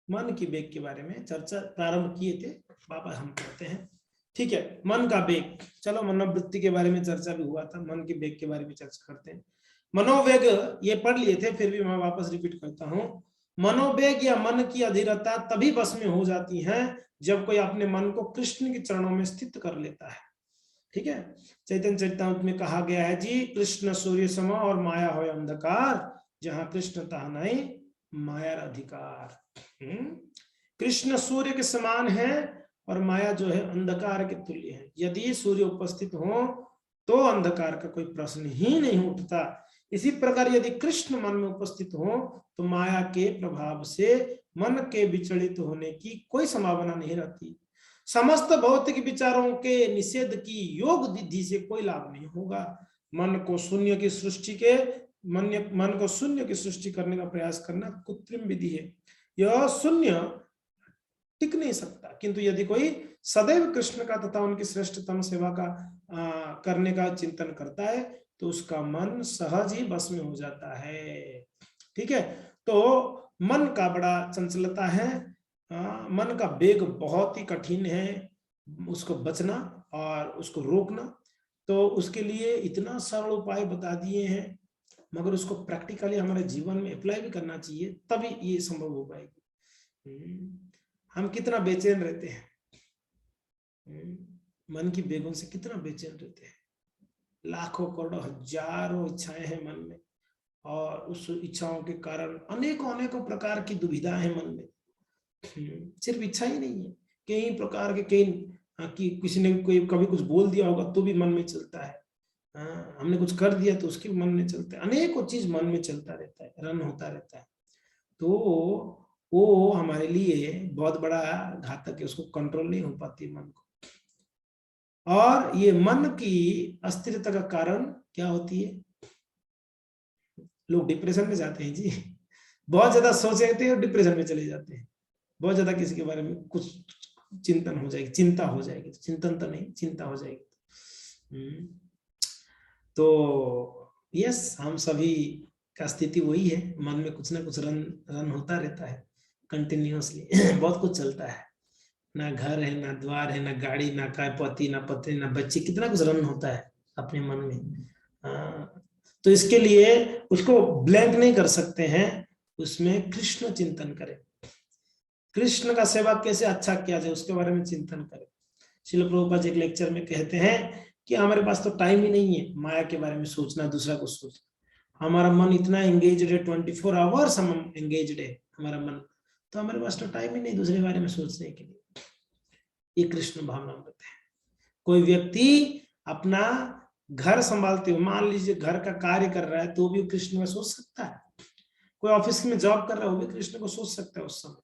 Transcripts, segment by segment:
मन की वेग के बारे में चर्चा प्रारंभ किए थे, वापस हम करते हैं। ठीक है, मन का वेग, चलो मनोवृत्ति के बारे में चर्चा भी हुआ था, मन की वेग के बारे में चर्चा करते हैं। मनोवेग ये पढ़ लिए थे, फिर भी मैं वापस रिपीट करता हूं। मनोवेग या मन की अधीरता तभी बस में हो जाती है जब कोई अपने मन को कृष्ण के चरणों में स्थित कर लेता है। ठीक है, चैतन्य चरितामृत में कहा गया है जी, कृष्ण सूर्य सम और माया हो अंधकार, जहां कृष्ण तहाँ नहीं माया अधिकार। कृष्ण सूर्य के समान है और माया जो है अंधकार के तुल्य है। यदि सूर्य उपस्थित हो तो अंधकार का कोई प्रश्न ही नहीं उठता। इसी प्रकार यदि कृष्ण मन में उपस्थित हो तो माया के प्रभाव से मन के विचलित होने की कोई संभावना नहीं रहती। समस्त भौतिक विचारों के निषेध की योग विधि से कोई लाभ नहीं होगा। मन को शून्य की सृष्टि करने का प्रयास करना कृत्रिम विधि है। यह शून्य टिक नहीं सकता, किंतु यदि कोई सदैव कृष्ण का तथा उनकी श्रेष्ठतम सेवा का करने का चिंतन करता है तो उसका मन सहज ही बस में हो जाता है। ठीक है, तो मन का बड़ा चंचलता है, मन का वेग बहुत ही कठिन है, उसको बचना और उसको रोकना। तो उसके लिए इतना सरल उपाय बता दिए हैं, मगर उसको प्रैक्टिकली हमारे जीवन में अप्लाई भी करना चाहिए, तभी ये संभव हो पाएगी। हम कितना बेचैन रहते हैं, मन की वेगों से कितना बेचैन रहते हैं। लाखों करोड़ों हजारों इच्छाएं हैं मन में, और उस इच्छाओं के कारण अनेकों अनेकों प्रकार की दुविधा है मन में। सिर्फ इच्छा ही नहीं है, कई प्रकार के कई किसी ने कोई कभी कुछ बोल दिया होगा तो भी मन में चलता है, हमने कुछ कर दिया तो उसके मन में चलता है, अनेकों चीज मन में चलता रहता है, रन होता रहता है। तो वो हमारे लिए बहुत बड़ा घातक है, उसको कंट्रोल नहीं हो पाती मन को। और ये मन की अस्थिरता का कारण क्या होती है? लोग डिप्रेशन में जाते हैं जी, बहुत ज्यादा सोचते हैं और डिप्रेशन में चले जाते हैं। बहुत ज्यादा किसी के बारे में कुछ चिंतन हो जाएगी, चिंता हो जाएगी, चिंतन तो नहीं, चिंता हो जाएगी। तो यस, हम सभी का स्थिति वही है, मन में कुछ ना कुछ रन होता रहता है कंटिन्यूअसली। बहुत कुछ चलता है, ना घर है, ना द्वार है, ना गाड़ी, ना पति, ना पत्नी, ना बच्चे, कितना कुछ रन होता है अपने मन में। तो इसके लिए उसको ब्लैंक नहीं कर सकते हैं, उसमें कृष्ण चिंतन करें, कृष्ण का सेवा कैसे अच्छा किया जाए उसके बारे में चिंतन करें। श्रील प्रभुपाद जी एक लेक्चर में कहते हैं कि हमारे पास तो टाइम ही नहीं है माया के बारे में सोचना, दूसरा को सोचना। हमारा मन इतना एंगेज्ड है, 24 आवर्स हम एंगेज्ड है हमारा मन, तो हमारे पास तो टाइम ही नहीं दूसरे बारे में सोचने के लिए। ये कृष्ण भावनामृत है। कोई व्यक्ति अपना घर संभालते हुए, मान लीजिए घर का कार्य कर रहा है तो भी कृष्ण में सोच सकता है। कोई ऑफिस में जॉब कर रहा है वो भी कृष्ण को सोच सकता है उस समय।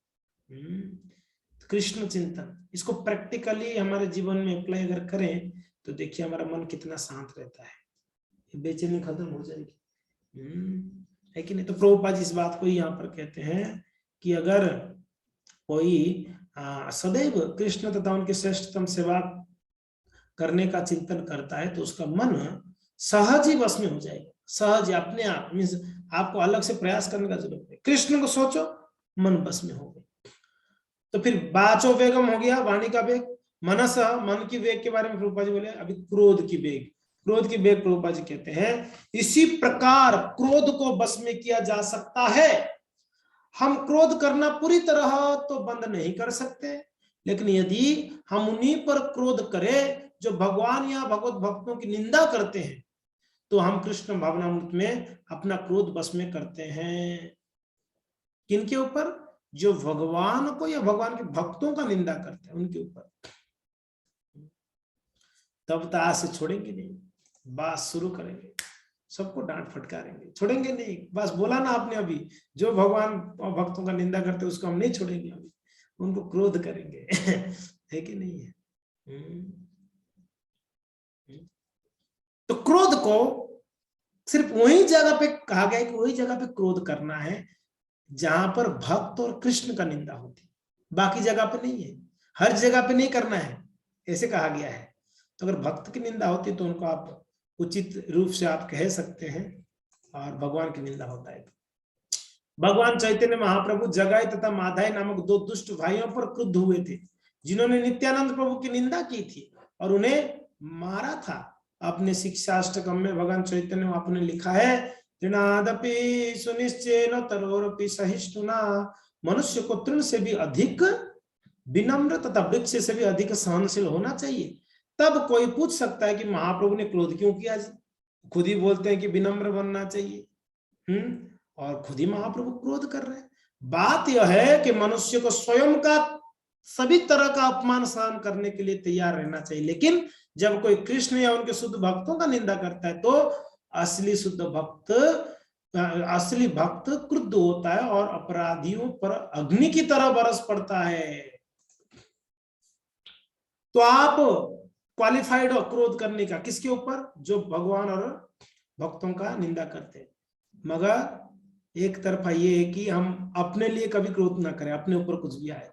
कृष्ण चिंतन, इसको प्रैक्टिकली हमारे जीवन में अप्लाई अगर करें तो देखिए हमारा मन कितना शांत रहता है, बेचैनी खत्म हो जाएगी। है कि नहीं? तो प्रभुपाद जी इस बात को यहाँ पर कहते हैं कि अगर कोई सदैव कृष्ण तथा उनकी श्रेष्ठतम सेवा करने का चिंतन करता है तो उसका मन सहज ही बस में हो जाएगा, सहज अपने आप, मीन्स आपको अलग से प्रयास करने का जरूरत नहीं, कृष्ण को सोचो मन बस में हो गए। तो फिर वाचो वेगम हो गया, वाणी का वेग, मनस, मन की वेग के बारे में प्रभुपाद जी बोले। अभी क्रोध की वेग, क्रोध की वेग प्रभुपाद जी कहते हैं इसी प्रकार क्रोध को बस में किया जा सकता है। हम क्रोध करना पूरी तरह तो बंद नहीं कर सकते, लेकिन यदि हम उन्हीं पर क्रोध करें जो भगवान या भगवत भक्तों की निंदा करते हैं तो हम कृष्ण भावनामृत में अपना क्रोध बस में करते हैं। किनके ऊपर? जो भगवान को या भगवान के भक्तों का निंदा करते हैं उनके ऊपर। तब तो आज से छोड़ेंगे नहीं, बात शुरू करेंगे, सबको डांट फटकारेंगे, छोड़ेंगे नहीं। बस बोला ना आपने अभी, जो भगवान और भक्तों का निंदा करते हैं उसको हम नहीं छोड़ेंगे, अभी उनको क्रोध करेंगे। है कि नहीं है? तो क्रोध को सिर्फ वही जगह पे कहा गया कि वही जगह पे क्रोध करना है जहां पर भक्त और कृष्ण का निंदा होती, बाकी जगह पे नहीं है, हर जगह पे नहीं करना है, ऐसे कहा गया है। तो अगर भक्त की निंदा होती तो उनको आप उचित रूप से आप कह सकते हैं, और भगवान की निंदा होता है भगवान चैतन्य महाप्रभु जगाई तथा माधाई नामक दो दुष्ट भाइयों पर क्रुद्ध हुए थे, जिन्होंने नित्यानंद प्रभु की निंदा की थी और उन्हें मारा था। अपने शिक्षाष्टकम में भगवान चैतन्य महाप्रभु ने लिखा है, तृणादपि सुनिश्चयेन तरोरपि सहिष्णुना, मनुष्य को तृण से भी अधिक विनम्र तथा वृक्ष से भी अधिक सहनशील होना चाहिए। तब कोई पूछ सकता है कि महाप्रभु ने क्रोध क्यों किया जी? खुद ही बोलते हैं कि विनम्र बनना चाहिए, और खुद ही महाप्रभु क्रोध कर रहे हैं। बात यह है कि मनुष्य को स्वयं का सभी तरह का अपमान सहन करने के लिए तैयार रहना चाहिए, लेकिन जब कोई कृष्ण या उनके शुद्ध भक्तों का निंदा करता है तो असली भक्त क्रुद्ध होता है और अपराधियों पर अग्नि की तरह बरस पड़ता है। तो आप क्वालिफाइड हो क्रोध करने का किसके ऊपर? जो भगवान और भक्तों का निंदा करते हैं। मगर एक तरफा ये है कि हम अपने लिए कभी क्रोध ना करें, अपने ऊपर कुछ भी आए।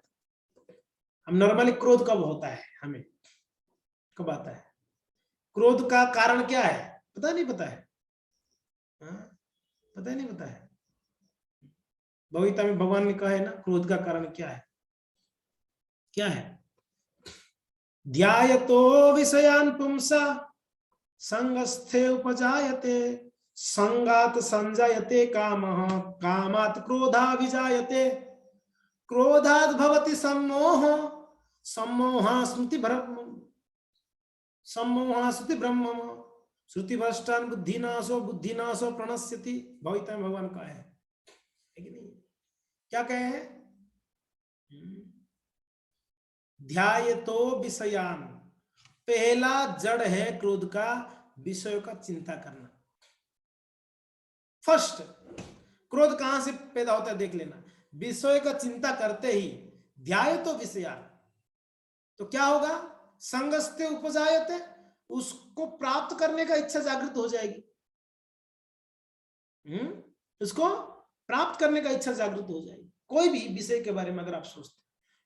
हम नॉर्मली क्रोध कब होता है, हमें कब आता है? क्रोध का कारण क्या है पता नहीं, पता है? पता ही नहीं, पता है? भगवद्गीता में भगवान ने कहा है ना, क्रोध का कारण क्या है? क्या है? ध्यायतो विषयान् पुंसा संगस्थे उपजायते, संगात संजायते कामः, कामात् क्रोधा विजायते, क्रोधात् भवति सम्मोह, सम्मोहा स्मृति ब्रह्म, श्रुति भ्रष्टान बुद्धिनाशो, बुद्धिनाशो प्रणश्यति। भगवद्गीता में भगवान का है कि नहीं? क्या कहे हैं? ध्यायतो विषयान, पहला जड़ है क्रोध का विषयों का चिंता करना। फर्स्ट क्रोध कहां से पैदा होता है देख लेना, विषय का चिंता करते ही ध्यायतो विषयान, तो क्या होगा? संगस्ते उपजायते, उसको प्राप्त करने का इच्छा जागृत हो जाएगी। उसको प्राप्त करने का इच्छा जागृत हो जाएगी। कोई भी विषय के बारे में अगर आप सोचते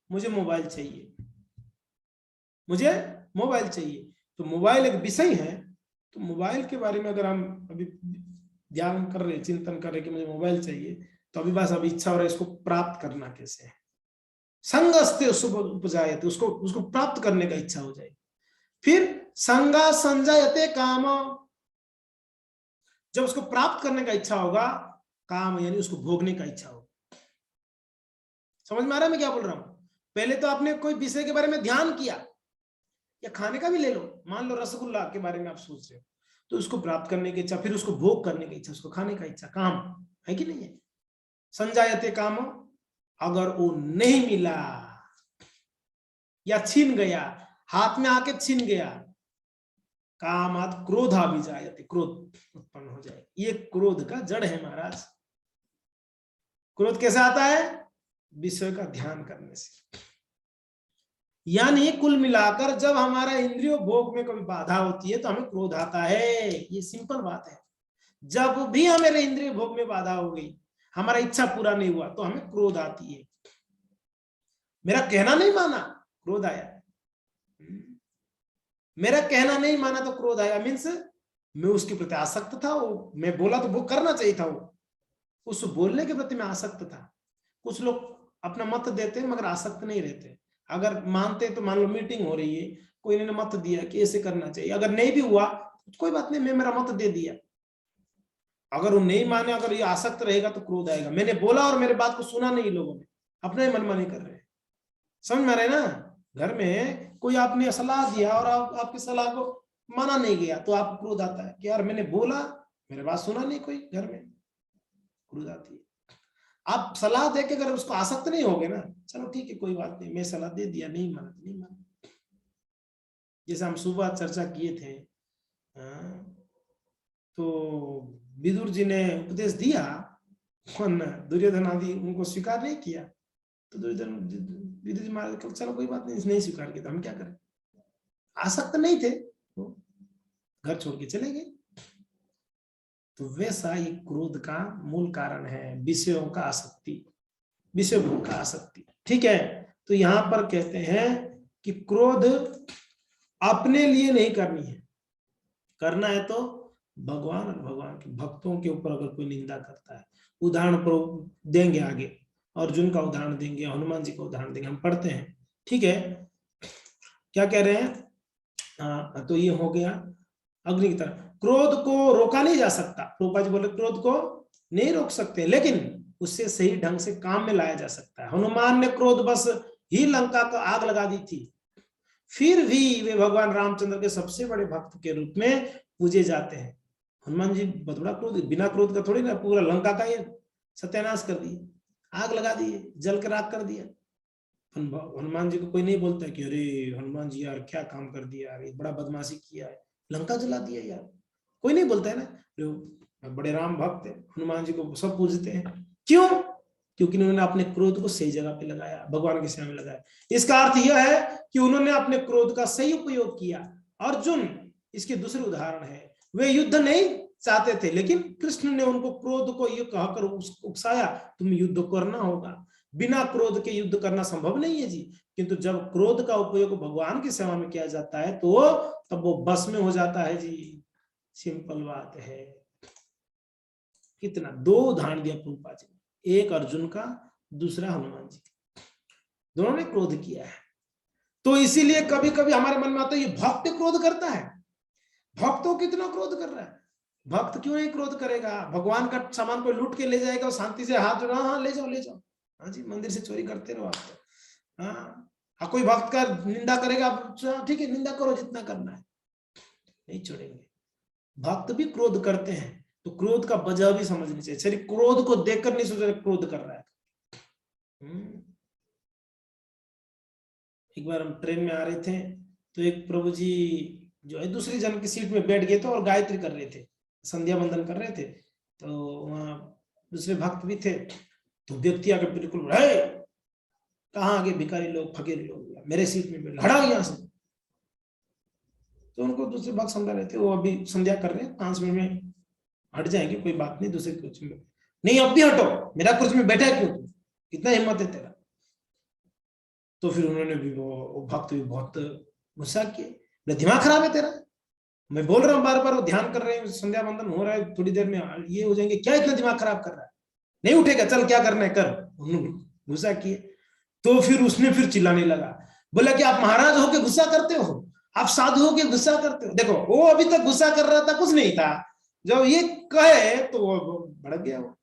मुझे मोबाइल चाहिए, मुझे मोबाइल चाहिए, तो मोबाइल एक विषय है, तो मोबाइल के बारे में अगर हम अभी ध्यान कर रहे, चिंतन कर रहे कि मुझे मोबाइल चाहिए, तो अभी बस अभी इच्छा हो रहा है इसको प्राप्त करना कैसे है। संगस्ते उपजायते, उसको प्राप्त करने का इच्छा हो जाएगी। फिर संगा संजायते काम, जब उसको प्राप्त करने का इच्छा होगा, काम यानी उसको भोगने का इच्छा होगा। समझ में आ रहा है मैं क्या बोल रहा हूं? पहले तो आपने कोई विषय के बारे में ध्यान किया, या खाने का भी ले लो, मान लो रसगुल्ला के बारे में आप सोच रहे हो, तो उसको प्राप्त करने की इच्छा, फिर उसको भोग करने की इच्छा, उसको खाने का इच्छा, काम है कि नहीं है? संजायते काम, अगर वो नहीं मिला या छीन गया, हाथ में आके छीन गया, कामात् क्रोधा भी जायते, क्रोध उत्पन्न हो जाए। ये क्रोध का जड़ है महाराज। क्रोध कैसे आता है? विषय का ध्यान करने से। यानी कुल मिलाकर जब हमारा इंद्रियों भोग में कभी बाधा होती है तो हमें क्रोध आता है। ये सिंपल बात है। जब भी हमारे इंद्रिय भोग में बाधा हो गई, हमारा इच्छा पूरा नहीं हुआ, तो हमें क्रोध आती है। मेरा कहना नहीं माना, क्रोध आया। मेरा कहना नहीं माना तो क्रोध आया। मीन्स मैं उसके प्रति आसक्त था, वो मैं बोला तो वो करना चाहिए था, वो उस बोलने के प्रति मैं आसक्त था। कुछ लोग अपना मत देते मगर आसक्त नहीं रहते। अगर मानते तो मान लो मीटिंग हो रही है, कोई ने मत दिया कि ऐसे करना चाहिए, अगर नहीं भी हुआ तो कोई बात नहीं, मैं मेरा मत दे दिया। अगर वो नहीं माने, अगर ये आसक्त रहेगा तो क्रोध आएगा। मैंने बोला और मेरे बात को सुना नहीं, लोगों ने अपना ही मनमानी कर रहे हैं। समझ में आ रहे ना? घर में कोई आपने सलाह दिया और आपकी सलाह को माना नहीं गया, तो आपको क्रोध आता है कि यार मैंने बोला, मेरे बात सुना नहीं कोई। घर में क्रोध आती है। आप सलाह देके अगर उसको आसक्त नहीं होगे ना, चलो ठीक है कोई बात नहीं, मैं सलाह दे दिया, नहीं माना नहीं माना। जैसे हम सुबह चर्चा किए थे, तो विदुर जी ने उपदेश दिया, दुर्योधन आदि उनको स्वीकार नहीं किया, तो विदुर जी महाराज चलो कोई बात नहीं स्वीकार किया, तो हम क्या करें? आसक्त नहीं थे, तो घर छोड़ के चले गए। तो वैसा ये क्रोध का मूल कारण है, विषयों का आसक्ति, विषय भोग का आसक्ति। ठीक है, तो यहां पर कहते हैं कि क्रोध अपने लिए नहीं करनी है, करना है तो भगवान और भगवान के भक्तों के ऊपर अगर कोई निंदा करता है, उदाहरण पर देंगे आगे, अर्जुन का उदाहरण देंगे, हनुमान जी का उदाहरण देंगे, हम पढ़ते हैं, ठीक है। क्या कह रहे हैं? तो ये हो गया अग्नि की तरह। क्रोध को रोका नहीं जा सकता, रूपा जी बोले क्रोध को नहीं रोक सकते, लेकिन उससे सही ढंग से काम में लाया जा सकता है। हनुमान ने क्रोध बस ही लंका को आग लगा दी थी, फिर भी वे भगवान रामचंद्र के सबसे बड़े भक्त के रूप में पूजे जाते हैं। हनुमान जी बहुत बड़ा क्रोध, बिना क्रोध का थोड़ी ना पूरा लंका का ये सत्यानाश कर दिए, आग लगा दिए, जल के राख कर दिया। हनुमान जी को कोई नहीं बोलता कि अरे हनुमान जी यार क्या काम कर दिया यार, ये बड़ा बदमाशी किया है, लंका जला दिया यार, कोई नहीं बोलता है ना। बड़े राम भक्त है, हनुमान जी को सब पूजते हैं। क्यों? क्योंकि उन्होंने अपने क्रोध को सही जगह पे लगाया, भगवान की सेवा में लगाया। इसका अर्थ यह है कि उन्होंने अपने क्रोध का सही उपयोग किया। अर्जुन इसके दूसरे उदाहरण है, वे युद्ध नहीं चाहते थे, लेकिन कृष्ण ने उनको क्रोध को ये कहकर उकसाया, तुम युद्ध करना होगा। बिना क्रोध के युद्ध करना संभव नहीं है जी, किंतु जब क्रोध का उपयोग भगवान की सेवा में किया जाता है तो तब वो बस में हो जाता है जी। सिंपल बात है। कितना दो उदाहरण दिया प्रभुपाद जी ने, एक अर्जुन का, दूसरा हनुमान जी का, दोनों ने क्रोध किया है। तो इसीलिए कभी कभी हमारे मन में आता है ये भक्त क्रोध करता है, भक्त तो कितना क्रोध कर रहा है, भक्त क्यों नहीं क्रोध करेगा? भगवान का सामान कोई लूट के ले जाएगा, शांति से हाथ जोड़ा, हाँ ले जाओ ले जाओ, हाँ जी मंदिर से चोरी करते रहो आप तो, हाँ कोई भक्त का निंदा करेगा, ठीक है निंदा करो जितना करना है, नहीं छोड़ेंगे। भक्त भी क्रोध करते हैं, तो क्रोध का वजह भी समझनी चाहिए। चलिए क्रोध को देखकर नहीं सोच क्रोध कर रहा है। एक बार हम ट्रेन में आ रहे थे, तो एक प्रभु जी जो है दूसरी जन की सीट में बैठ गए थे और गायत्री कर रहे थे, संध्या बंदन कर रहे थे। तो वहां दूसरे भक्त भी थे, तो व्यक्ति आके बिल्कुल कहाँ आगे भिखारी लोग फकीर लोग मेरे सीट में बैठ, हटाओ यहाँ से। तो उनको दूसरे भक्त समझा रहे थे, वो अभी संध्या कर रहे हैं, 5 मिनट में हट जाएंगे, कोई बात नहीं, दूसरे कुर्सी में नहीं, अब भी हटो, मेरा कुर्सी में बैठा है क्यों, कितना हिम्मत है तेरा। तो फिर उन्होंने भी वो भक्त भी बहुत गुस्सा किए, दिमाग खराब है तेरा, मैं बोल रहा हूँ बार बार, वो ध्यान कर रहे हैं, संध्या बंदन हो रहा है, थोड़ी देर में ये हो जाएंगे, क्या इतना दिमाग खराब कर रहा है, नहीं उठेगा, चल क्या करना है कर। गुस्सा किए। तो फिर उसने फिर चिल्लाने लगा, बोला कि आप महाराज होके गुस्सा करते हो, आप साधु होके गुस्सा करते हो। देखो वो अभी तक गुस्सा कर रहा था, कुछ नहीं था, जब ये कहे तो वो भड़क गया वो।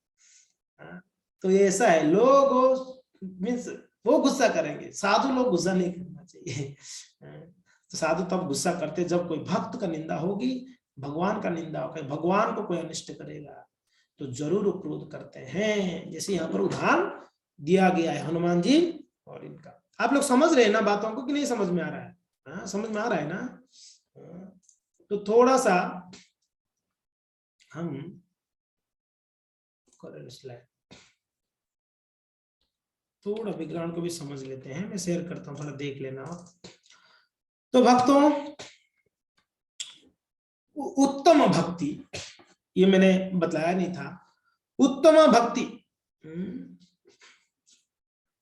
तो ये ऐसा है, लोग मीन्स वो गुस्सा करेंगे, साधु लोग गुस्सा नहीं करना चाहिए। तो साधु तब गुस्सा करते जब कोई भक्त का निंदा होगी, भगवान का निंदा होगा, भगवान को कोई अनिष्ट करेगा तो जरूर क्रोध करते हैं। जैसे यहाँ पर उदाहरण दिया गया है हनुमान जी और इनका। आप लोग समझ रहे हैं ना बातों को कि नहीं समझ में आ रहा है? हाँ समझ में आ रहा है ना? तो थोड़ा सा हम स्लाइड थोड़ा बैकग्राउंड को भी समझ लेते हैं, मैं शेयर करता हूं, थोड़ा देख लेना। तो भक्तों, उत्तम भक्ति, ये मैंने बताया नहीं था, उत्तम भक्ति,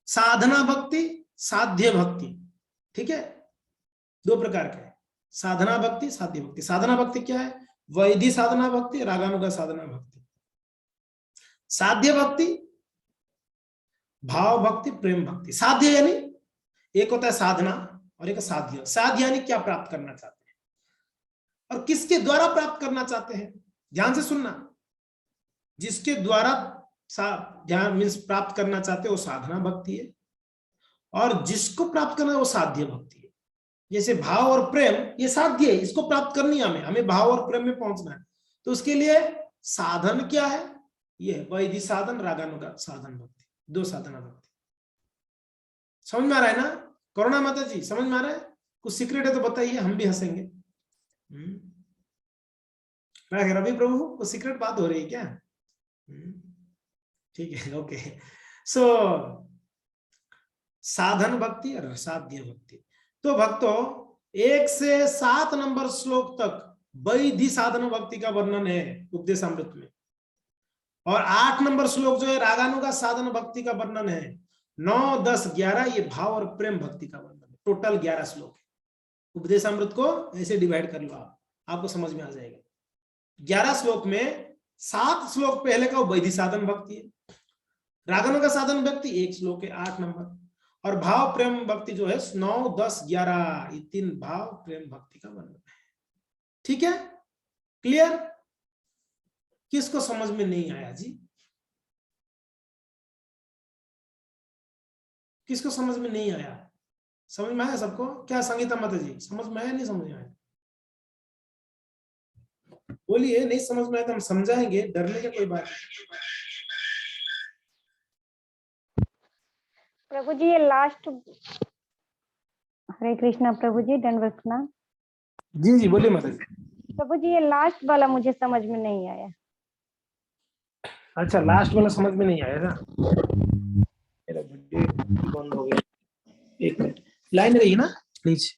साधना भक्ति, साध्य भक्ति, ठीक है, 2 प्रकार के, साधना भक्ति, साध्य भक्ति। साधना भक्ति क्या है? वैधि साधना भक्ति, रागानुगा साधना भक्ति। साध्य भक्ति भाव भक्ति, प्रेम भक्ति। साध्य यानी एक होता है साधना और एक साध्य। साध्य यानी क्या प्राप्त करना चाहते हैं और किसके द्वारा प्राप्त करना चाहते हैं, ध्यान से सुनना। जिसके द्वारा ध्यान मीन्स प्राप्त करना चाहते हैं वो साधना भक्ति है, और जिसको प्राप्त करना है वो साध्य भक्ति है। जैसे भाव और प्रेम ये साध्य है, इसको प्राप्त करनी है, हमें भाव और प्रेम में पहुंचना है, तो उसके लिए साधन क्या है? ये वैधि साधन, रागानुगा साधन भक्ति, 2 साधना भक्ति। समझ में आ रहा है ना? करुणा माता जी समझ में आ रहा है? कुछ सीक्रेट है तो बताइए, हम भी हंसेंगे। रवि प्रभु कुछ सीक्रेट बात हो रही है क्या? ठीक है, ओके। सो साधन भक्ति और साध्य भक्ति। तो भक्तों 1 से 7 नंबर श्लोक तक वैधि साधन भक्ति का वर्णन है उपदेशामृत में, और 8 नंबर श्लोक जो है रागानुगा साधन भक्ति का वर्णन है। 9, 10, 11 ये भाव और प्रेम भक्ति का वर्णन है। टोटल 11 श्लोक है। उपदेशामृत को ऐसे डिवाइड कर लो, आपको समझ में आ जाएगा। 11 श्लोक में 7 श्लोक पहले का वो वैधि साधन भक्ति है, रागानुगा साधन भक्ति 1 श्लोक है 8 नंबर, और भाव प्रेम भक्ति जो है 9, 10, 11 ये 3 भाव प्रेम भक्ति का वर्णन है। ठीक है, क्लियर? किसको समझ में नहीं आया जी? किसको समझ में नहीं आया? समझ में आया सबको? क्या संगीता माता जी समझ में आया, नहीं समझ में आया? बोलिए, नहीं समझ में आया तो हम समझाएंगे, डरने की कोई बात नहीं। प्रभु जी ये लास्ट, हरे कृष्णा प्रभु जी, दंडवत प्रणाम। जी जी बोलिए माता जी। प्रभु जी ये लास्ट वाला मुझे समझ में नहीं आया। अच्छा, लास्ट वाला समझ में नहीं आया ना? मेरा वीडियो बंद हो गया, 1 मिनट लाइन रही ना प्लीज।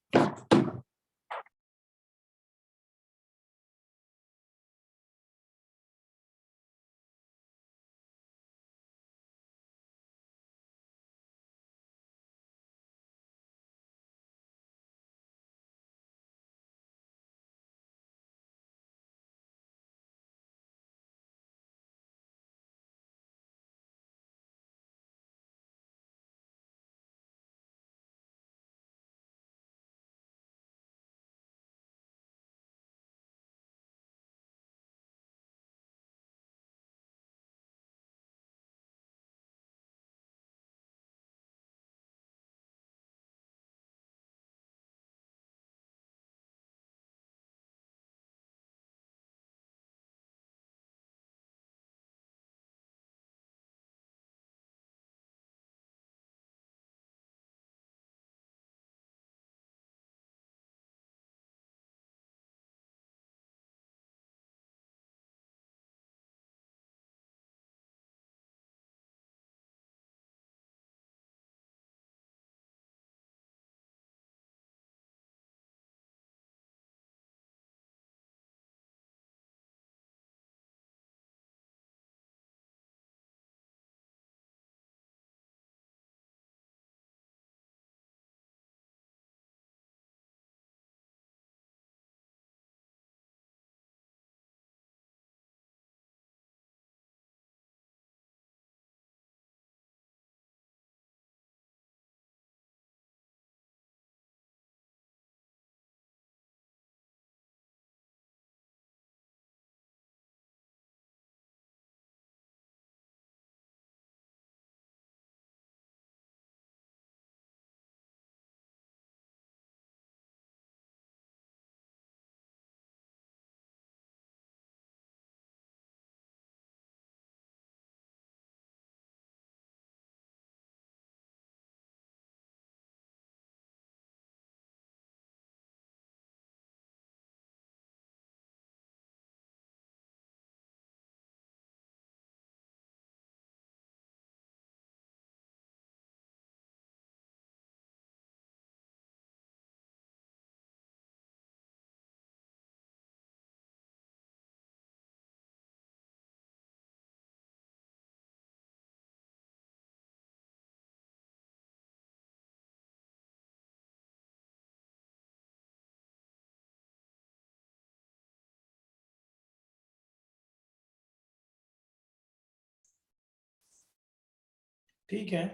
ठीक है,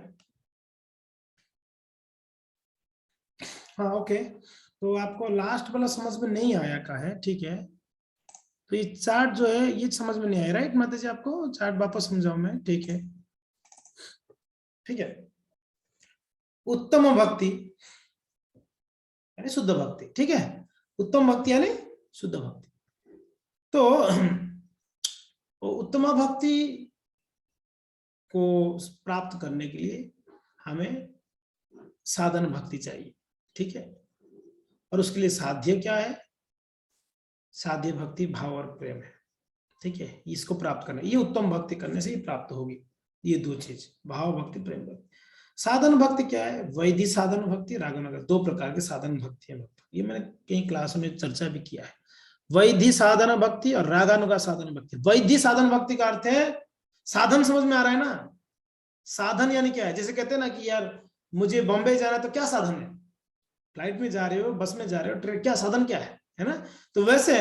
हाँ ओके। तो आपको लास्ट वाला समझ में नहीं आया का है, ठीक है? तो ये चार्ट जो है ये समझ में नहीं आया, राइट माता जी? आपको चार्ट वापस समझाऊं मैं, ठीक है? ठीक है, उत्तम भक्ति यानी शुद्ध भक्ति, ठीक है? उत्तम भक्ति यानी शुद्ध भक्ति। तो उत्तम भक्ति को प्राप्त करने के लिए हमें साधन भक्ति चाहिए, ठीक है? और उसके लिए साध्य क्या है? साध्य भक्ति भाव और प्रेम है, ठीक है? इसको प्राप्त करना, ये उत्तम भक्ति करने से ही प्राप्त होगी, ये 2 चीज, भाव भक्ति प्रेम भक्ति। साधन भक्ति क्या है? वैधि साधन भक्ति, रागानुगा, 2 प्रकार के साधन भक्ति है। ये मैंने कई क्लास में चर्चा भी किया है। वैधि साधन भक्ति और रागानुगा साधन भक्ति। वैधि साधन भक्ति का अर्थ है साधन, समझ में आ रहा है ना? साधन यानी क्या है? जैसे कहते हैं ना कि यार मुझे बॉम्बे जाना है, तो क्या साधन है? फ्लाइट में जा रहे हो, बस में जा रहे हो, ट्रेन, क्या साधन क्या है ना? तो वैसे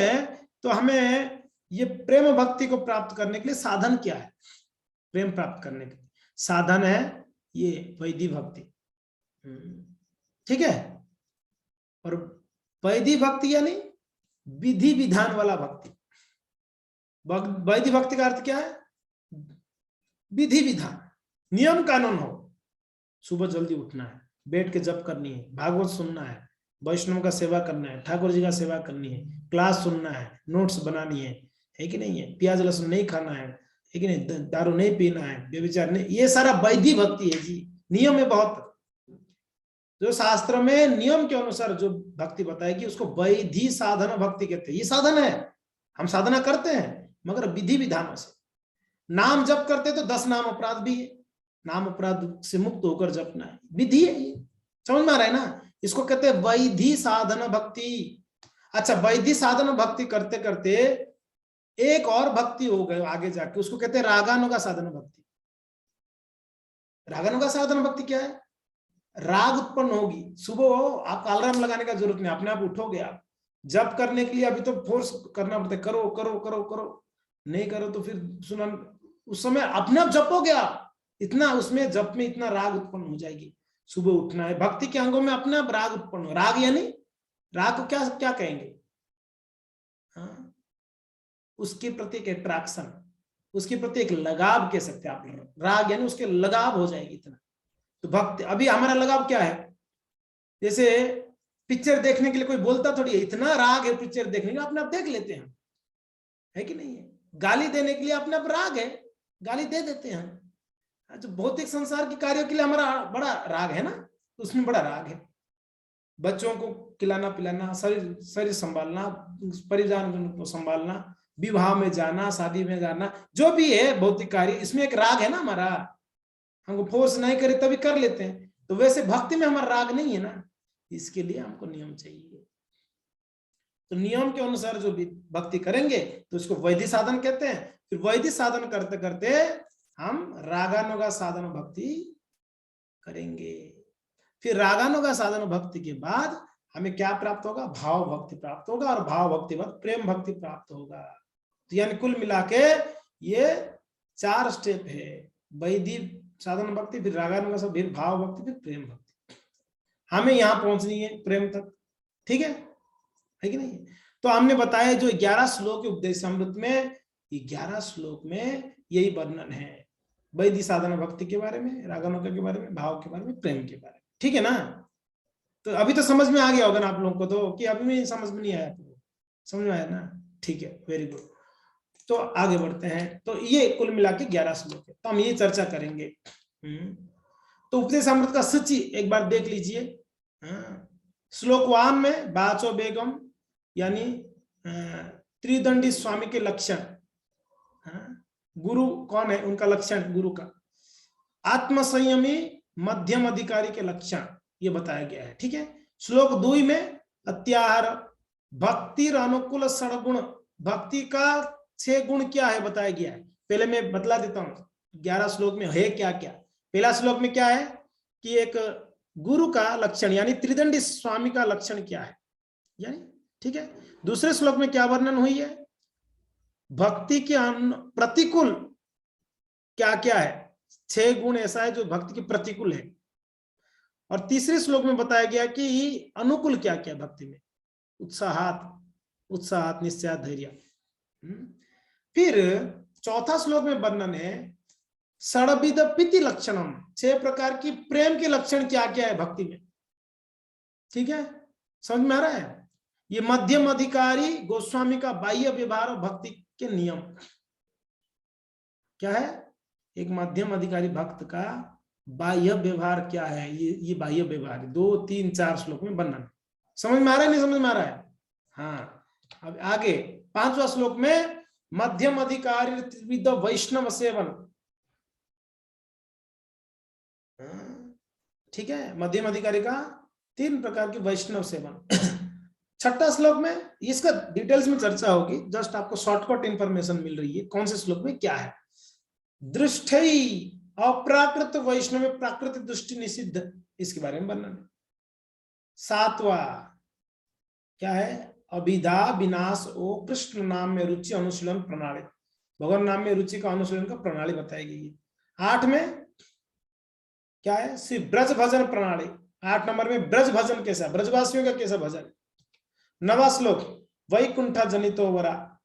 तो हमें ये प्रेम भक्ति को प्राप्त करने के लिए साधन क्या है? प्रेम प्राप्त करने के लिए साधन है ये वैदिक भक्ति। ठीक है, और वैदिक भक्ति यानी विधि विधान वाला भक्ति। वैदिक भक्ति का अर्थ क्या है? विधि विधान, नियम कानून हो। सुबह जल्दी उठना है, बैठ के जप करनी है, भागवत सुनना है, वैष्णव का सेवा करना है, ठाकुर जी का सेवा करनी है, क्लास सुनना है, नोट्स बनानी है कि नहीं है? प्याज लहसुन नहीं खाना है कि नहीं? दारू नहीं पीना है, व्यभिचार नहीं, ये सारा वैदिक भक्ति है जी। नियम है बहुत, जो शास्त्र में नियम के अनुसार जो भक्ति बताएगी उसको वैधि साधन भक्ति कहते हैं। ये साधन है, हम साधना करते हैं मगर विधि विधानों से। नाम जप करते तो 10 नाम अपराध भी है, नाम अपराध से मुक्त होकर जपना है, विधि है ये। समझ में आ रहा है ना? इसको कहते हैं वैधि साधन भक्ति। अच्छा, वैधि साधन भक्ति करते करते एक और भक्ति हो गए आगे जाके, उसको कहते हैं रागानुगा साधन भक्ति। रागानुगा साधन भक्ति क्या है? राग उत्पन्न होगी, सुबह आप अलार्म लगाने का जरूरत नहीं, अपने आप उठोगे। आप जप करने के लिए अभी तो फोर्स करना पड़ता है, करो करो करो करो, नहीं करो तो फिर सुना, उस समय अपने आप जपोगे आप। इतना उसमें जप में इतना राग उत्पन्न हो जाएगी। सुबह उठना है, भक्ति के अंगों में अपने आप राग उत्पन्न हो। राग यानी, राग को क्या क्या कहेंगे? हाँ, उसके प्रति एक अट्रैक्शन, उसके प्रति एक लगाव कह सकते हैं आप। राग यानी उसके लगाव हो जाएगी इतना। तो भक्ति, अभी हमारा लगाव क्या है? जैसे पिक्चर देखने के लिए कोई बोलता थोड़ी है, इतना राग है पिक्चर देखने का, अपने आप देख लेते हैं, है कि नहीं है? गाली देने के लिए अपने आप राग है, गाली दे देते हैं। जो भौतिक संसार के कार्यों के लिए हमारा बड़ा राग है ना, तो उसमें बड़ा राग है। बच्चों को खिलाना पिलाना, शरीर संभालना, परिजन को संभालना, विवाह में जाना, शादी में जाना, जो भी है भौतिक कार्य, इसमें एक राग है ना हमारा। हमको फोर्स नहीं करे तभी कर लेते हैं। तो वैसे भक्ति में हमारा राग नहीं है ना, इसके लिए हमको नियम चाहिए। तो नियम के अनुसार जो भी भक्ति करेंगे तो उसको वैधि साधन कहते हैं। फिर वैधि साधन करते करते हम रागानुगा साधन भक्ति करेंगे। फिर रागानुगा साधन भक्ति के बाद हमें क्या प्राप्त होगा? भाव भक्ति प्राप्त होगा, और भाव भक्ति बाद प्रेम भक्ति प्राप्त होगा। तो यानी कुल मिला के ये 4 स्टेप है, वैदिक साधन भक्ति, फिर रागानुगा साधन, फिर भाव भक्ति, फिर प्रेम भक्ति। हमें यहां पहुंचनी है प्रेम तक, ठीक है कि नहीं? तो हमने बताया जो 11 श्लोक उपदेश अमृत में, ये 11 श्लोक में यही वर्णन है वैदिक साधन भक्ति के बारे में, रागानुगा के बारे में, भाव के बारे में, प्रेम के बारे में। ठीक है ना? तो अभी तो समझ में आ गया होगा ना आप लोगों को, तो कि अभी भी समझ में नहीं आया आपको? समझ में आया ना? ठीक है, वेरी गुड। तो आगे बढ़ते हैं। तो ये कुल मिला के 11 श्लोक है, तो हम ये चर्चा करेंगे। तो उपदेश अमृत का सूची एक बार देख लीजिए। श्लोक 1 में बाचो बेगम यानी त्रिदंडी स्वामी के लक्षण, गुरु कौन है उनका लक्षण, गुरु का। आत्मसंयमी मध्यम अधिकारी के लक्षण ये बताया गया है, ठीक है। श्लोक 2 में अत्याहार भक्ति अनुकूल सड़गुण, भक्ति का 6 गुण क्या है बताया गया है। पहले मैं बतला देता हूँ 11 श्लोक में है क्या क्या। पहला श्लोक में क्या है कि एक गुरु का लक्षण यानी त्रिदंडी स्वामी का लक्षण क्या है यानी, ठीक है। दूसरे श्लोक में क्या वर्णन हुई है, भक्ति के प्रतिकूल क्या क्या है, 6 गुण ऐसा है जो भक्ति के प्रतिकूल है। और तीसरे श्लोक में बताया गया कि अनुकूल क्या क्या भक्ति में, उत्साहात निश्चय धैर्य। फिर चौथा श्लोक में वर्णन है षड्विध प्रीति लक्षणम, 6 प्रकार की प्रेम के लक्षण क्या क्या है भक्ति में, ठीक है। समझ में आ रहा है? ये मध्यम अधिकारी गोस्वामी का बाह्य व्यवहार और भक्ति के नियम क्या है। एक मध्यम अधिकारी भक्त का बाह्य व्यवहार क्या है, ये बाह्य व्यवहार 2, 3, 4 श्लोक में वर्णन। समझ में आ रहा है? नहीं समझ में आ रहा है? हाँ, अब आगे 5वां श्लोक में मध्यम अधिकारी त्रिविध वैष्णव सेवन, ठीक है। मध्यम अधिकारी का 3 प्रकार के वैष्णव सेवन। 6ठा श्लोक में इसका डिटेल्स में चर्चा होगी, जस्ट आपको शॉर्टकट इंफॉर्मेशन मिल रही है कौन से श्लोक में क्या है। दृष्टि अप्राकृत वैष्णव प्राकृतिक दृष्टि निषिद्ध, इसके बारे में वर्णन है। 7वां क्या है, अभिधा विनाश ओ कृष्ण नाम में रुचि अनुशीलन प्रणाली, भगवान नाम में रुचि का अनुशीलन का प्रणाली बताई गई है। 8 में क्या है, श्री ब्रज भजन प्रणाली। 8 नंबर में ब्रज भजन कैसा, ब्रजवासियों का कैसा भजन। 9वां श्लोक वैकुंठ जनितो वरा,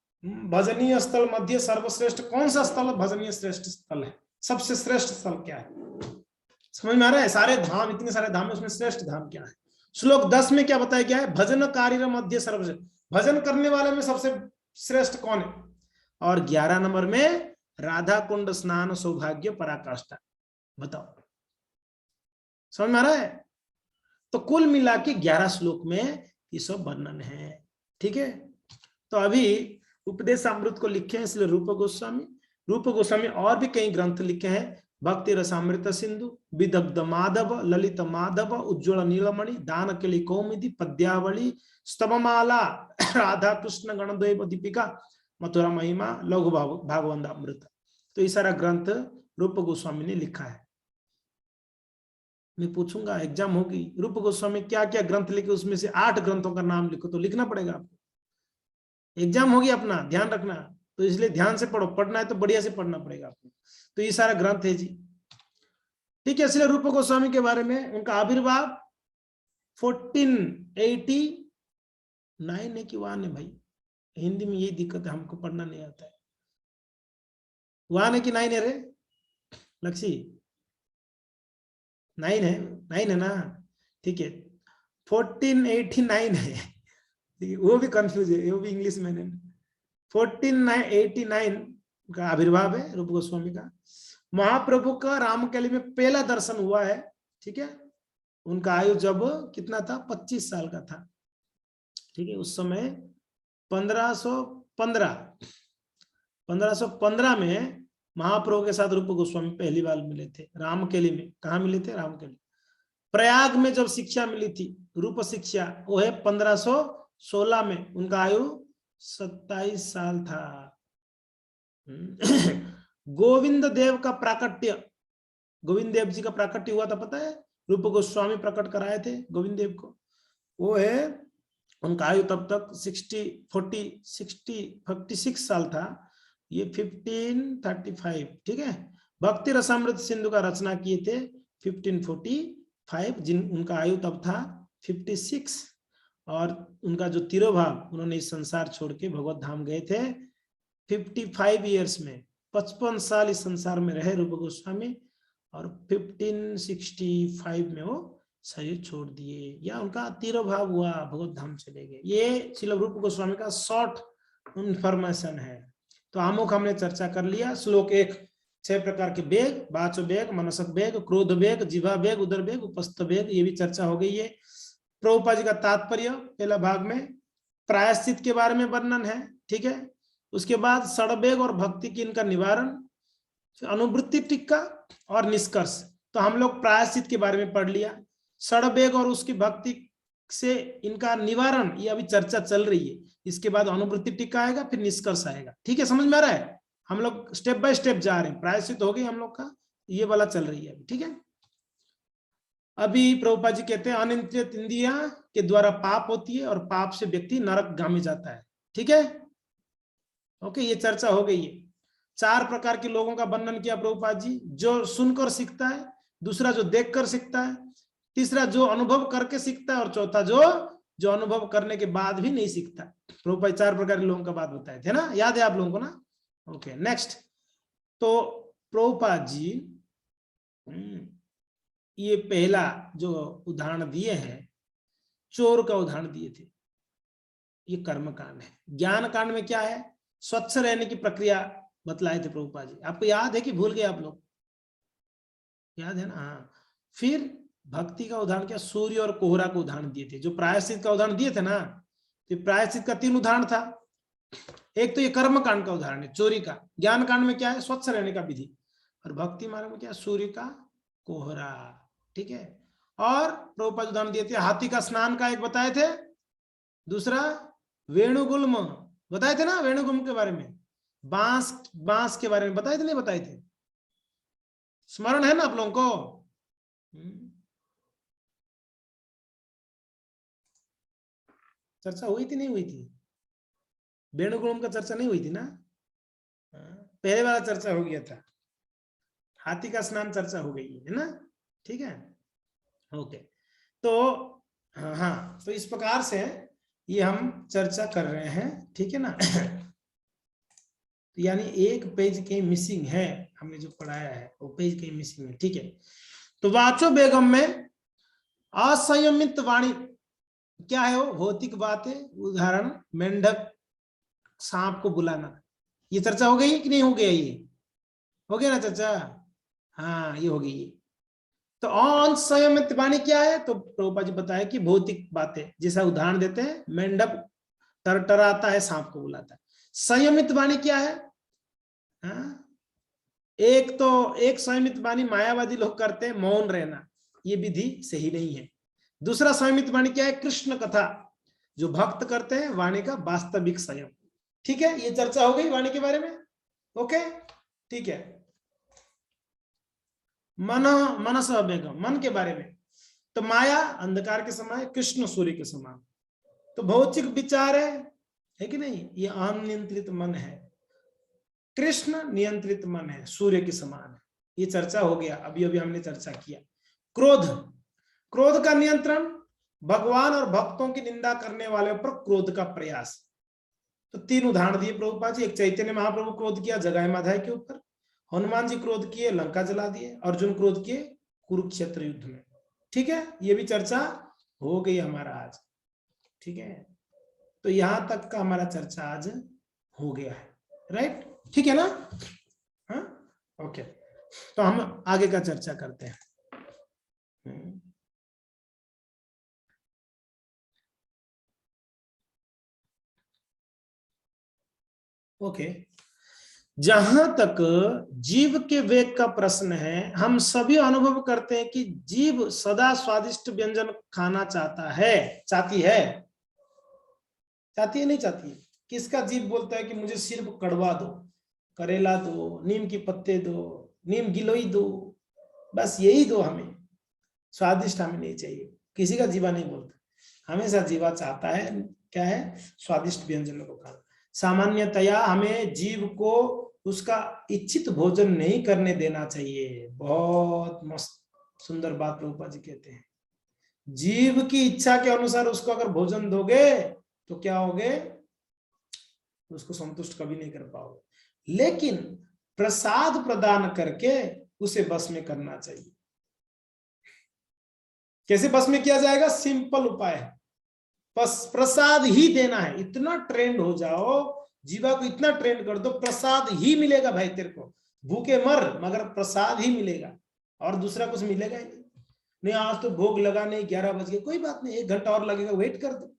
भजनीय स्थल मध्य सर्वश्रेष्ठ, कौन सा स्थल भजनीय श्रेष्ठ स्थल है, सबसे श्रेष्ठ स्थल क्या है, समझ में आ रहा है। सारे धाम, इतने सारे धाम है, उसमें श्रेष्ठ धाम क्या है। श्लोक 10 में क्या बताया गया है, भजन कार्य मध्य सर्वश्रेष्ठ, भजन करने वाले में सबसे श्रेष्ठ कौन है। और 11 नंबर में राधा कुंड स्नान सौभाग्य पराकाष्ठा, बताओ समझ में आ रहा है। तो कुल मिला के 11 श्लोक में ये सब वर्णन है, ठीक है। तो अभी उपदेश अमृत को लिखे हैं इसलिए रूप गोस्वामी और भी कई ग्रंथ लिखे हैं, भक्ति रसामृत सिंधु, विदग्ध माधव, ललित माधव, उज्ज्वल नीलमणि, दान केली कौमुदी, पद्यावली, स्तवमाला, राधा कृष्ण गणद्वैव दीपिका, मथुरा महिमा, लघु भागवतामृत। तो ये सारा ग्रंथ रूप गोस्वामी ने लिखा है। मैं पूछूंगा, एग्जाम होगी, रूप गोस्वामी क्या क्या ग्रंथ लिखे, उसमें से 8 ग्रंथों का नाम लिखो, तो लिखना पड़ेगा आपको, एग्जाम होगी अपना, ध्यान रखना। तो इसलिए ध्यान से पढ़ो, पढ़ना है तो बढ़िया से पढ़ना पड़ेगा आपको। तो ये सारा ग्रंथ है जी, ठीक है। इसलिए रूप गोस्वामी के बारे में, उनका आविर्भाव 1489 है कि 1 है भाई, हिंदी में यही दिक्कत है, हमको पढ़ना नहीं आता है। 1 है कि 9 है रे लक्ष्मी, 9 है, 9 है ना, ठीक है। 1489 है, वो भी कंफ्यूज है, वो भी इंग्लिश में है। 1489 का आविर्भाव है रूप गोस्वामी का। महाप्रभु का रामकली में पहला दर्शन हुआ है, ठीक है। उनका आयु जब कितना था, 25 साल का था, ठीक है। उस समय 1515 में महाप्रभु के साथ रूप गोस्वामी पहली बार मिले थे रामकेली में। कहा मिले थे, रामकेली। प्रयाग में जब शिक्षा मिली थी रूप शिक्षा, वो है 1516 में, उनका आयु 27 साल था। गोविंद देव का प्राकट्य, गोविंद देव जी का प्राकट्य हुआ था, पता है, रूप गोस्वामी प्रकट कराए थे गोविंद देव को, वो है, उनका आयु तब तक 46 साल था, ये 1535, ठीक है। भक्ति रसामृत सिंधु का रचना किए थे 1545, उनका आयु तब था 56, और उनका जो तिरोभाव, उन्होंने इस संसार छोड़ के भगवत धाम गए थे 55 ईयर्स में, 55 साल इस संसार में रहे रूप गोस्वामी, और 1565 में वो शरीर छोड़ दिए, या उनका तिरोभाव हुआ, भगवत धाम चले गए। ये श्रील रूप गोस्वामी का शॉर्ट इंफॉर्मेशन है। तो आमुख हमने चर्चा कर लिया। श्लोक 1, 6 प्रकार के वेग, वाचो वेग, मनसक वेग, क्रोध वेग, जिह्वा वेग, उदर वेग, उपस्थ वेग, ये भी चर्चा हो गई है। प्रभुपाद जी का तात्पर्य पहला भाग में प्रायश्चित के बारे में वर्णन है, ठीक है। उसके बाद षड्वेग और भक्ति की इनका निवारण, अनुवृत्ति टीका और निष्कर्ष। तो हम लोग प्रायश्चित के बारे में पढ़ लिया, षड्वेग और उसकी भक्ति से इनका निवारण, ये अभी चर्चा चल रही है। इसके बाद अनुवृत्ति टीका आएगा, फिर निष्कर्ष आएगा, ठीक है, समझ में आ रहा है। हम लोग स्टेप बाय स्टेप जा रहे हैं, प्रायश्चित हो गई हम लोग का, ये वाला चल रही है अभी, ठीक है। अभी प्रभुपाद जी कहते हैं अनियंत्रित इंद्रियां के द्वारा पाप होती है और पाप से व्यक्ति नरकगामी जाता है, ठीक है। ओके, ये चर्चा हो गई है। 4 प्रकार के लोगों का वर्णन किया प्रभुपाद जी, जो सुनकर सीखता है, दूसरा जो देखकर सीखता है, तीसरा जो अनुभव करके सीखता है, और चौथा जो अनुभव करने के बाद भी नहीं सीखता। प्रभुपाद 4 प्रकार के लोगों का बात बताए थे ना, याद है आप लोगों को ना। Okay, next. तो प्रभुपाद जी ये पहला जो उदाहरण दिए हैं, चोर का उदाहरण दिए थे, ये कर्म कांड है। ज्ञान कांड में क्या है, स्वच्छ रहने की प्रक्रिया बतलाए थे प्रभुपाद जी। आपको याद है कि भूल गए आप लोग, याद है ना। हाँ, फिर भक्ति का उदाहरण क्या, सूर्य और कोहरा का उदाहरण दिए थे। जो प्रायश्चित का उदाहरण दिए थे ना, तो प्रायश्चित का 3 उदाहरण था। एक तो ये कर्म कांड का उदाहरण है, चोरी का। ज्ञान कांड में क्या है, स्वच्छ रहने का विधि। और भक्ति मार्ग में क्या, सूर्य का कोहरा, ठीक है। और प्रभुपाद उदाहरण दिए थे, हाथी का स्नान का एक बताए थे, दूसरा वेणुगुल्म बताए थे ना, वेणुगुल्म के बारे में, बांस के बारे में बताए थे, नहीं बताए थे, स्मरण है ना आप लोगों को। चर्चा हुई थी नहीं हुई थी? वेणुगोलम का चर्चा नहीं हुई थी ना? पहले वाला चर्चा हो गया था, हाथी का स्नान चर्चा हो गई है ना? ठीक है, ओके। तो हाँ, तो इस प्रकार से ये हम चर्चा कर रहे हैं, ठीक है ना? यानी एक पेज के मिसिंग है, हमने जो पढ़ाया है वो पेज के मिसिंग है, ठीक है। तो वाचो बेगम में असंयमित वाणी क्या है? वो भौतिक बातें, उदाहरण मेंढक, सांप को बुलाना। ये चर्चा हो गई कि नहीं हो गया? ये हो गया ना चर्चा? हाँ, ये हो गई। तो असंयमित वाणी क्या है? तो प्रभुपाद जी बताया कि भौतिक बातें, जैसा उदाहरण देते हैं, मेंढक टरटराता है, सांप को बुलाता है। संयमित वाणी क्या है? हाँ? एक संयमित वाणी मायावादी लोग करते हैं, मौन रहना, ये विधि सही नहीं है। दूसरा संयमित वाणी क्या है? कृष्ण कथा, जो भक्त करते हैं, वाणी का वास्तविक संयम। ठीक है, ये चर्चा हो गई वाणी के बारे में। ओके, ठीक है। मनस बेगम, मन के बारे में, तो माया अंधकार के समान, कृष्ण सूर्य के समान। तो भौतिक विचार है कि नहीं? ये अनियंत्रित मन है, कृष्ण नियंत्रित मन है, सूर्य के समान है। ये चर्चा हो गया, अभी अभी हमने चर्चा किया। क्रोध, क्रोध का नियंत्रण, भगवान और भक्तों की निंदा करने वाले पर क्रोध का प्रयास। तो 3 उदाहरण दिए प्रभुपाद जी। एक, चैतन्य महाप्रभु क्रोध किया जगाए माधाय के ऊपर, हनुमान जी क्रोध किए लंका जला दिए, अर्जुन क्रोध किए कुरुक्षेत्र युद्ध में। ठीक है, ये भी चर्चा हो गई हमारा आज। ठीक है, तो यहां तक का हमारा चर्चा आज हो गया है, राइट? ठीक है ना? हाँ, ओके। तो हम आगे का चर्चा करते हैं। ओके, जहां तक जीव के वेग का प्रश्न है, हम सभी अनुभव करते हैं कि जीव सदा स्वादिष्ट व्यंजन खाना चाहता है, चाहती है, चाहती है नहीं चाहती है? किसका जीव बोलता है कि मुझे सिर्फ कड़वा दो, करेला दो, नीम के पत्ते दो, नीम गिलोई दो, बस यही दो हमें, स्वादिष्ट हमें नहीं चाहिए। किसी का जीवा नहीं बोलता, हमेशा जीवा चाहता है क्या है? स्वादिष्ट व्यंजनों को खाना। सामान्यतया हमें जीव को उसका इच्छित भोजन नहीं करने देना चाहिए। बहुत मस्त सुंदर बात प्रभुपाद जी कहते हैं, जीव की इच्छा के अनुसार उसको अगर भोजन दोगे तो क्या होगे? उसको संतुष्ट कभी नहीं कर पाओगे। लेकिन प्रसाद प्रदान करके उसे बस में करना चाहिए। कैसे बस में किया जाएगा? सिंपल उपाय है, बस प्रसाद ही देना है। इतना ट्रेंड हो जाओ, जीवा को इतना ट्रेंड कर दो, प्रसाद ही मिलेगा भाई तेरे को, भूखे मर मगर प्रसाद ही मिलेगा, और दूसरा कुछ मिलेगा ही नहीं। नहीं आज तो भोग लगाने 11 बज गए, कोई बात नहीं, 1 घंटा और लगेगा, वेट कर दो।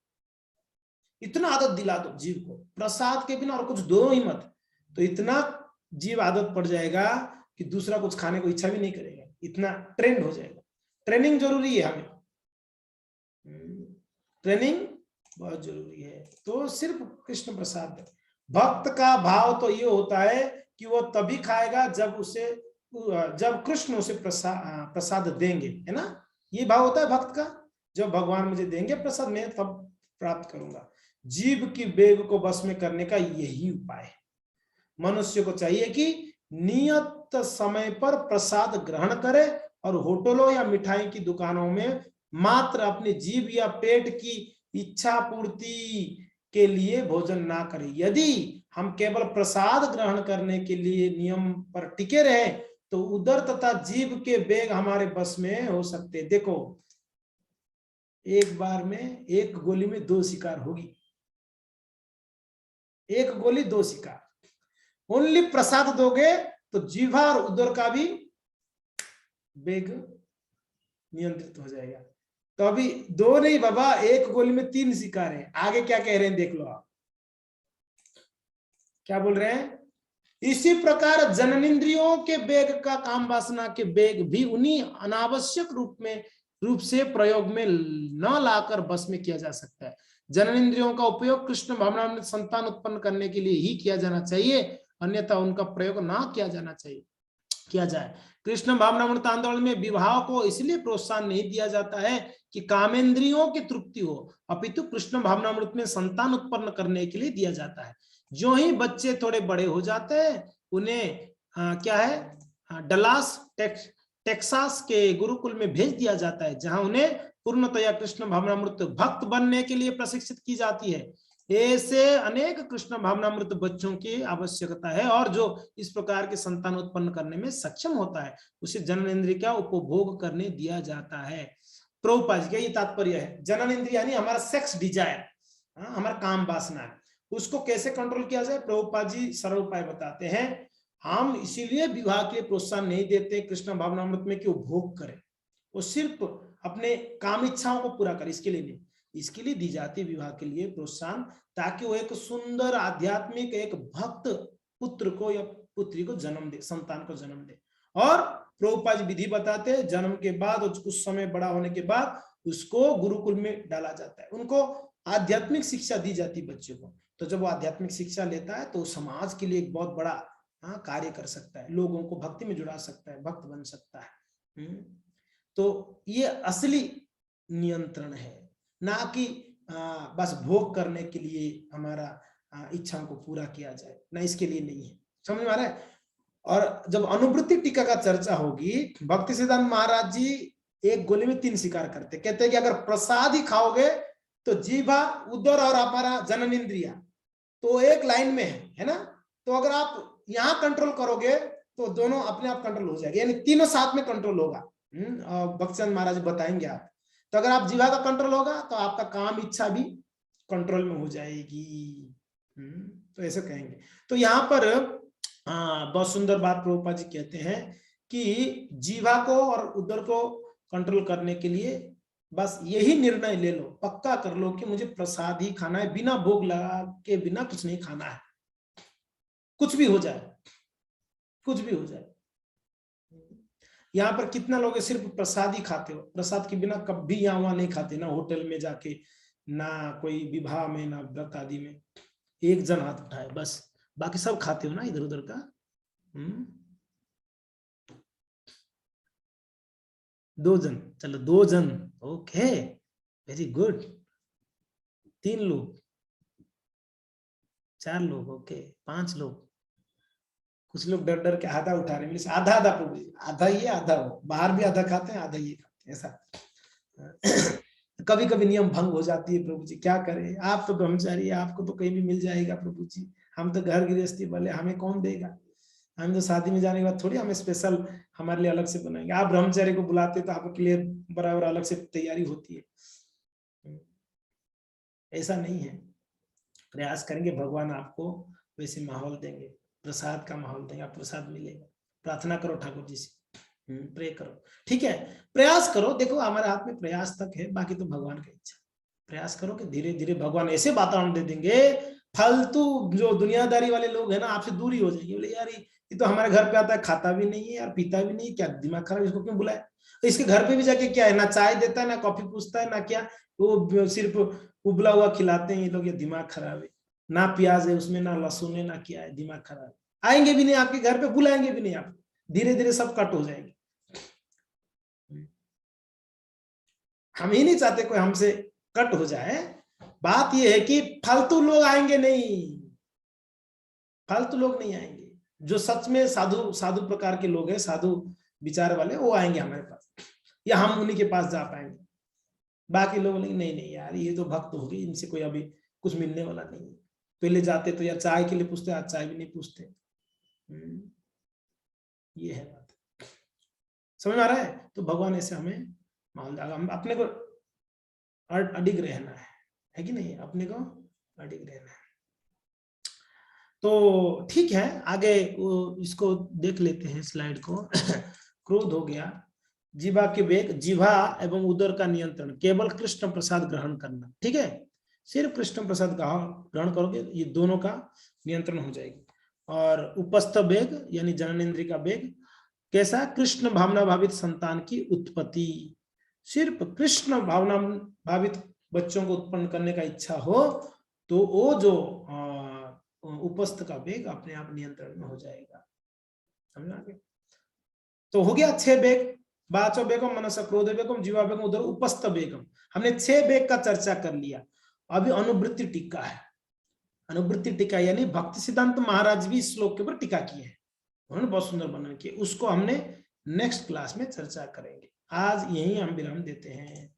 इतना आदत दिला दो जीव को, प्रसाद के बिना और कुछ दो ही मत, तो इतना जीव आदत पड़ जाएगा कि दूसरा कुछ खाने को इच्छा भी नहीं करेगा, इतना ट्रेंड हो जाएगा। ट्रेनिंग जरूरी है हमें, ट्रेनिंग बहुत जरूरी है। तो सिर्फ कृष्ण प्रसाद है। भक्त का भाव तो ये होता है कि वो तभी खाएगा जब कृष्ण उसे प्रसाद देंगे, है ना? ये भाव होता है भक्त का, जब भगवान मुझे देंगे प्रसाद, मैं तब प्राप्त करूंगा। जीव की वेग को बस में करने का यही उपाय है। मनुष्य को चाहिए कि नियत समय पर प्रसाद ग्रहण करे और होटलों या मिठाई की दुकानों में मात्र अपनी जीभ या पेट की इच्छा पूर्ति के लिए भोजन ना करें। यदि हम केवल प्रसाद ग्रहण करने के लिए नियम पर टिके रहे तो उदर तथा जीभ के वेग हमारे बस में हो सकते। देखो, एक बार में 1 गोली में 2 शिकार होगी, 1 गोली 2 शिकार। ओनली प्रसाद दोगे तो जीवा और उदर का भी वेग नियंत्रित हो जाएगा। तो अभी 2 नहीं बाबा, 1 गोली में 3 शिकार है। आगे क्या कह रहे हैं देख लो आप, क्या बोल रहे हैं? इसी प्रकार जननेंद्रियों के वेग का काम वासना के वेग भी उन्हीं अनावश्यक रूप से प्रयोग में न लाकर बस में किया जा सकता है। जननेंद्रियों का उपयोग कृष्ण भावना में संतान उत्पन्न करने के लिए ही किया जाना चाहिए, अन्यथा उनका प्रयोग ना किया जाना चाहिए। किया जाए। कृष्ण भावनामृत आंदोलन में विवाह को इसलिए प्रोत्साहन नहीं दिया जाता है कि कामेंद्रियों की तृप्ति हो, अपितु कृष्ण भावनामृत में संतान उत्पन्न करने के लिए दिया जाता है। जो ही बच्चे थोड़े बड़े हो जाते हैं उन्हें क्या है डलास टेक्सास के गुरुकुल में भेज दिया जाता है, जहां उन्हें पूर्णतया कृष्ण भावनामृत भक्त बनने के लिए प्रशिक्षित की जाती है। ऐसे अनेक कृष्ण भावनामृत बच्चों की आवश्यकता है और जो इस प्रकार के संतान उत्पन्न करने में सक्षम होता है उसे जननेंद्रिय का उपभोग करने दिया जाता है। प्रभुपाद जी का ये तात्पर्य है, जननेंद्रिय यानी हमारा सेक्स डिजायर, हमारा काम वासना है, उसको कैसे कंट्रोल किया जाए। प्रभुपाद जी सरल उपाय बताते हैं। हम इसीलिए विवाह के लिए प्रोत्साहन नहीं देते कृष्ण भावनामृत में कि वो भोग करे, वो सिर्फ अपने काम इच्छाओं को पूरा करे, इसके लिए नहीं, इसके लिए दी जाती विवाह के लिए प्रोत्साहन, ताकि वो एक सुंदर आध्यात्मिक एक भक्त पुत्र को या पुत्री को जन्म दे, संतान को जन्म दे। और प्रभुपाद जी विधि बताते हैं, जन्म के बाद और कुछ समय बड़ा होने के बाद उसको गुरुकुल में डाला जाता है, उनको आध्यात्मिक शिक्षा दी जाती बच्चे को। तो जब वो आध्यात्मिक शिक्षा लेता है तो समाज के लिए एक बहुत बड़ा कार्य कर सकता है, लोगों को भक्ति में जुड़ा सकता है, भक्त बन सकता है। तो ये असली नियंत्रण है, ना कि बस भोग करने के लिए हमारा इच्छाओं को पूरा किया जाए, ना, इसके लिए नहीं है। समझ में आ रहा है। और जब अनुवृत्ति टीका का चर्चा होगी, भक्ति सिद्धांत महाराज जी एक गोली में 3 शिकार करते, कहते हैं कि अगर प्रसाद ही खाओगे तो जीवा, उदर और हमारा जननेंद्रिया तो एक लाइन में है ना, तो अगर आप यहाँ कंट्रोल करोगे तो दोनों अपने आप कंट्रोल हो जाएंगे, यानी तीनों साथ में कंट्रोल होगा। भक्ति सिद्धांत महाराज बताएंगे आप। तो अगर आप जीवा का कंट्रोल होगा तो आपका काम इच्छा भी कंट्रोल में हो जाएगी। तो ऐसे कहेंगे। तो यहाँ पर बहुत सुंदर बात प्रभुपाद जी कहते हैं कि जीवा को और उदर को कंट्रोल करने के लिए बस यही निर्णय ले लो, पक्का कर लो कि मुझे प्रसाद ही खाना है, बिना भोग लगा के बिना कुछ नहीं खाना है, कुछ भी हो जाए, कुछ भी हो जाए। यहाँ पर कितना लोग सिर्फ प्रसाद ही खाते हो, प्रसाद के बिना कभी यहाँ वहां नहीं खाते, ना होटल में जाके, ना कोई विवाह में, ना व्रत आदि में। एक जन हाथ उठाए बस, बाकी सब खाते हो ना इधर उधर का। 2 जन, चलो 2 जन, ओके, वेरी गुड। 3 लोग, 4 लोग, ओके, 5 लोग। कुछ लोग डर डर के आधा उठा रहे हैं, आधा आधा प्रभु जी, आधा ये आधा वो, बाहर भी आधा खाते हैं, आधा ये खाते हैं, ऐसा। कभी कभी नियम भंग हो जाती है प्रभु जी, क्या करें, आप तो ब्रह्मचारी, आपको तो कहीं भी मिल जाएगा प्रभु जी, हम तो घर गृहस्थी वाले, हमें कौन देगा, हम तो शादी में जाने के बाद थोड़ी हमें स्पेशल हमारे लिए अलग से बनाएंगे। आप ब्रह्मचारी को बुलाते तो आपके लिए बराबर अलग से तैयारी होती है, ऐसा नहीं है। प्रयास करेंगे, भगवान आपको वैसे माहौल देंगे, प्रसाद का माहौल देंगे, आप प्रसाद मिलेगा। प्रार्थना करो ठाकुर जी से, प्रे करो, ठीक है, प्रयास करो। देखो हमारे हाथ में प्रयास तक है, बाकी तो भगवान की इच्छा। प्रयास करो कि धीरे धीरे भगवान ऐसे वातावरण दे देंगे, फालतू जो दुनियादारी वाले लोग है ना, आपसे दूरी हो जाएगी। बोले यार ये तो हमारे घर पे आता है, खाता भी नहीं है यार, पीता भी नहीं, क्या दिमाग खराब, इसको क्यों बुलाए। तो इसके घर पे भी जाके क्या है, ना चाय देता है, ना कॉफी पूछता है, ना क्या, वो सिर्फ उबला हुआ खिलाते हैं ये लोग, ये दिमाग खराब है। ना प्याज है उसमें, ना लहसुन है, ना क्या है, दिमाग खराब है। आएंगे भी नहीं आपके घर पे, बुलाएंगे भी नहीं आप, धीरे धीरे सब कट हो जाएंगे। हम ही नहीं चाहते कोई हमसे कट हो जाए। बात यह है कि फालतू लोग आएंगे नहीं, फालतू लोग नहीं आएंगे। जो सच में साधु साधु प्रकार के लोग हैं, साधु विचार वाले, वो आएंगे हमारे पास, या हम उन्हीं के पास जा पाएंगे। बाकी लोग नहीं नहीं यार, ये तो भक्त हो गए, इनसे कोई अभी कुछ मिलने वाला नहीं है। पहले जाते तो यार चाय के लिए पूछते, आज चाय भी नहीं पूछते। ये है बात, समझ में आ रहा है। तो भगवान ऐसे हमें माहौल देगा, हम अपने को अडिग रहना है कि नहीं, अपने को अडिग रहना है। तो ठीक है, आगे इसको देख लेते हैं स्लाइड को। क्रोध हो गया, जीवा के वेग, जीवा एवं उदर का नियंत्रण, केवल कृष्ण प्रसाद ग्रहण करना, ठीक है, सिर्फ कृष्ण प्रसाद ग्रहण करोगे, ये दोनों का नियंत्रण हो जाएगी। और उपस्थ वेग यानी जननेंद्रिय का वेग, कैसा, कृष्ण भावना भावित संतान की उत्पत्ति, सिर्फ कृष्ण भावना भावित बच्चों को उत्पन्न करने का इच्छा हो तो वो जो उपस्थ का वेग अपने आप नियंत्रण में हो जाएगा। समझ आ गया। तो हो गया 6 वेग, वाचो वेगम, मनस क्रोध वेगम, जीवा वेगम, उधर उपस्थ वेगम। हमने 6 वेग का चर्चा कर लिया। अभी अनुवृत्ति टीका है। अनुवृत्ति टीका यानी भक्ति सिद्धांत महाराज भी इस श्लोक के ऊपर टीका किए हैं, उन्होंने बहुत सुंदर वर्णन किया। उसको हमने नेक्स्ट क्लास में चर्चा करेंगे। आज यही हम विराम देते हैं।